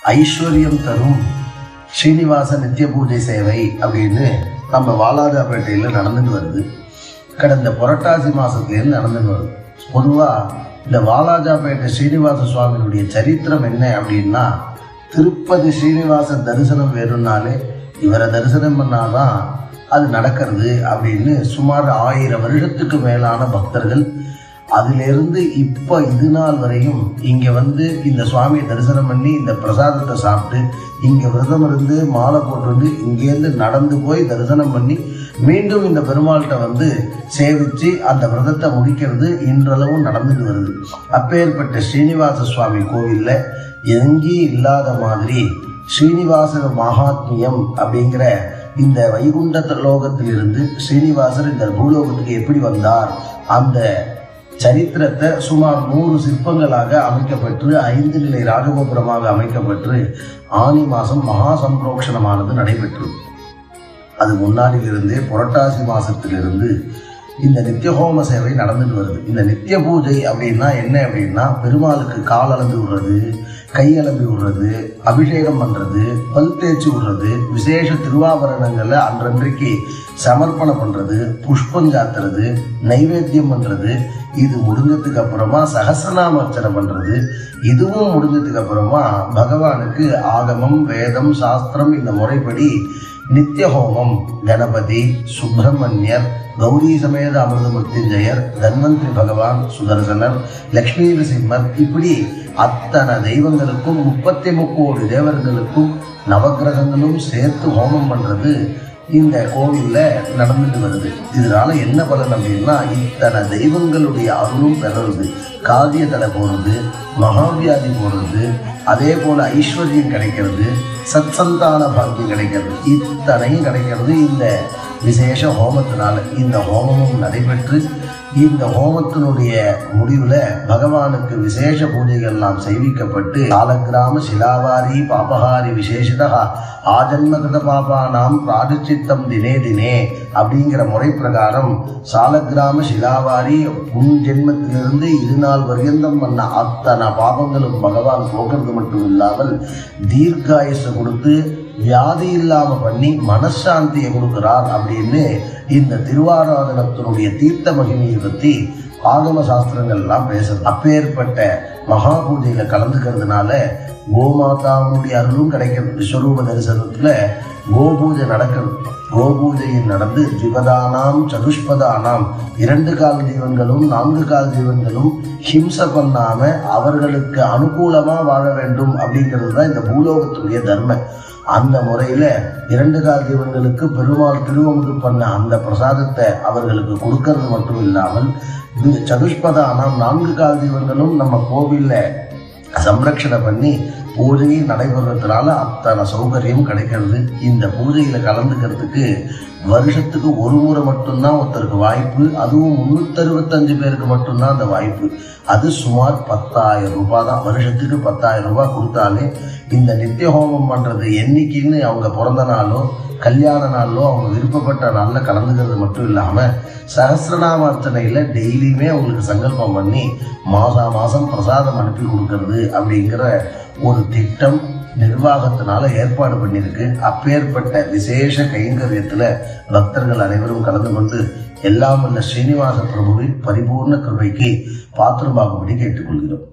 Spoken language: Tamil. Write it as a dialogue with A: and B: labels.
A: ஐஸ்வர்யம் தரும் ஸ்ரீனிவாச நித்திய பூஜை சேவை அப்படின்னு நம்ம வாலாஜாபேட்டையில் நடந்துட்டு வருது. கடந்த புரட்டாசி மாசத்துலேருந்து நடந்துட்டு வருது. பொதுவாக இந்த வாலாஜாபேட்டை ஸ்ரீனிவாச சுவாமியுடைய சரித்திரம் என்ன அப்படின்னா, திருப்பதி ஸ்ரீனிவாச தரிசனம் வேணும்னாலே இவரை தரிசனம் பண்ணாதான் அது நடக்கிறது அப்படின்னு சுமார் 1000 வருஷத்துக்கு மேலான பக்தர்கள் அதிலிருந்து இப்போ இது நாள் வரையும் இங்கே வந்து இந்த சுவாமியை தரிசனம் பண்ணி இந்த பிரசாதத்தை சாப்பிட்டு இங்கே விரதம் இருந்து மாலை போட்டு இங்கேருந்து நடந்து போய் தரிசனம் பண்ணி மீண்டும் இந்த பெருமாள்கிட்ட வந்து சேவித்து அந்த விரதத்தை முடிக்கிறது இன்றளவும் நடந்துட்டு வருது. அப்பேற்பட்ட ஸ்ரீனிவாச சுவாமி கோவிலில் எங்கேயும் இல்லாத மாதிரி ஸ்ரீனிவாச மகாத்மியம் அப்படிங்கிற இந்த வைகுண்ட லோகத்திலிருந்து ஸ்ரீனிவாசர் இந்த பூலோகத்துக்கு எப்படி வந்தார், அந்த சரித்திரத்தை சுமார் 100 சிற்பங்களாக அமைக்கப்பட்டு 5 நிலை ராஜகோபுரமாக அமைக்கப்பட்டு ஆனி மாதம் மகா சம்பிரோக்ஷணமானது நடைபெற்றது. அது முன்னாடியிலிருந்தே புரட்டாசி மாசத்திலிருந்து இந்த நித்தியஹோம சேவை நடந்துட்டு வருது. இந்த நித்திய பூஜை அப்படின்னா என்ன அப்படின்னா, பெருமாளுக்கு கால் அலம்பி விடுறது, கை அலம்பி விடுறது, அபிஷேகம் பண்ணுறது, பல் தேய்ச்சி விடுறது, விசேஷ திருவாபரணங்களை அன்றன்றைக்கு சமர்ப்பணம் பண்ணுறது, புஷ்பம் சாத்துறது, நைவேத்தியம் பண்ணுறது, இது முடிஞ்சதுக்கு அப்புறமா சகஸ்ரநாம அர்ச்சனை பண்ணுறது, இதுவும் முடிஞ்சதுக்கு அப்புறமா பகவானுக்கு ஆகமம் வேதம் சாஸ்திரம் இந்த முறைப்படி நித்திய ஹோமம் கணபதி சுப்பிரமணியர் கௌரி சமேத அமிர்தமூர்த்திஞ்சயர் தன்வந்திரி பகவான் சுதர்சனர் லக்ஷ்மி நரசிம்மர் இப்படி அத்தனை தெய்வங்களுக்கும் 33 கோடி தேவர்களுக்கும் நவகிரகங்களும் சேர்த்து ஹோமம் பண்ணுறது இந்த கோவிலில் நடந்துட்டு வருது. இதனால என்ன பலன் அப்படின்னா, இத்தனை தெய்வங்களுடைய அருளும் பெறுறது, காதிய தலை போடுறது, மகாவியாதி போடுறது, அதே போல் ஐஸ்வர்யம் கிடைக்கிறது, சத்சந்தான பாக்கியம் கிடைக்கிறது, இத்தனையும் கிடைக்கிறது இந்த விசேஷ ஹோமத்தினால. இந்த ஹோமமும் நடைபெற்று இந்த ஹோமத்தினுடைய முடிவில் பகவானுக்கு விசேஷ பூஜைகள்லாம் செய்விக்கப்பட்டு சாலக்கிராம சிலாவாரி பாபஹாரி விசேஷிதா ஆஜன்மகிருத பாபானாம் பிராயச்சித்தம் தினே தினே அப்படிங்கிற முறை பிரகாரம் சாலக்கிராம சிலாவாரி முன் ஜென்மத்திலிருந்து இது நாள் பர்யந்தம் பண்ண அத்தனை பாபங்களும் பகவான் போக்குறது மட்டும் இல்லாமல் தீர்க்காயுச கொடுத்து வியாதி இல்லாமல் பண்ணி மனசாந்தியை கொடுக்கிறார் அப்படின்னு இந்த திருவாராதனத்தினுடைய தீர்த்த மகிமையை பற்றி ஆகம சாஸ்திரங்கள்லாம் பேசுறது. அப்பேற்பட்ட மகா பூஜையில கலந்துக்கிறதுனால கோமாதாவுடைய அருளும் கிடைக்கிறது. விஸ்வரூப தரிசனத்தில் கோபூஜை நடக்கிறது. கோபூஜையில் நடந்து ஜிபதானாம் சதுஷ்பதானாம் 2 கால் ஜீவன்களும் 4 கால் ஜீவன்களும் ஹிம்சை பண்ணாம அவர்களுக்கு அனுகூலமா வாழ வேண்டும் அப்படிங்கிறது தான் இந்த பூலோகத்துடைய தர்மம். அந்த முறையில் 2 கால் ஜீவன்களுக்கு பெருமாள் திருவமுது பண்ண அந்த பிரசாதத்தை அவர்களுக்கு கொடுக்கறது மட்டும் இல்லாமல் சதுஷ்பதானாம் 4 கால் ஜீவன்களும் நம்ம கோவிலில் சம்ரக்ஷணை பண்ணி பூஜையை நடைபெறதுனால அத்தனை சௌகரியம் கிடைக்கிறது. இந்த பூஜையில் கலந்துக்கிறதுக்கு வருஷத்துக்கு ஒரு முறை மட்டும்தான் ஒருத்தருக்கு வாய்ப்பு, அதுவும் 365 பேருக்கு மட்டும்தான் அந்த வாய்ப்பு. அது சுமார் 10,000 ரூபாய் தான். வருஷத்துக்கு 10,000 ரூபாய் கொடுத்தாலே இந்த நித்திய ஹோமம் பண்ணுறது என்னைக்குன்னு அவங்க பிறந்த நாளோ கல்யாண நாளோ அவங்க விருப்பப்பட்ட நாளில் கலந்துக்கிறது மட்டும் இல்லாமல் சகஸ்ரநாம அர்ச்சனையில் டெய்லியுமே அவங்களுக்கு சங்கல்பம் பண்ணி மாதம் பிரசாதம் அனுப்பி கொடுக்கறது அப்படிங்கிற ஒரு திட்டம் நிர்வாகத்தினால ஏற்பாடு பண்ணியிருக்கு. அப்பேற்பட்ட விசேஷ கைங்கரியத்தில் பக்தர்கள் அனைவரும் கலந்து கொண்டு எல்லாம் வல்ல ஸ்ரீனிவாச பிரபுவின் பரிபூர்ண கிருபைக்கு பாத்திரமாகும்படி கேட்டுக்கொள்கிறோம்.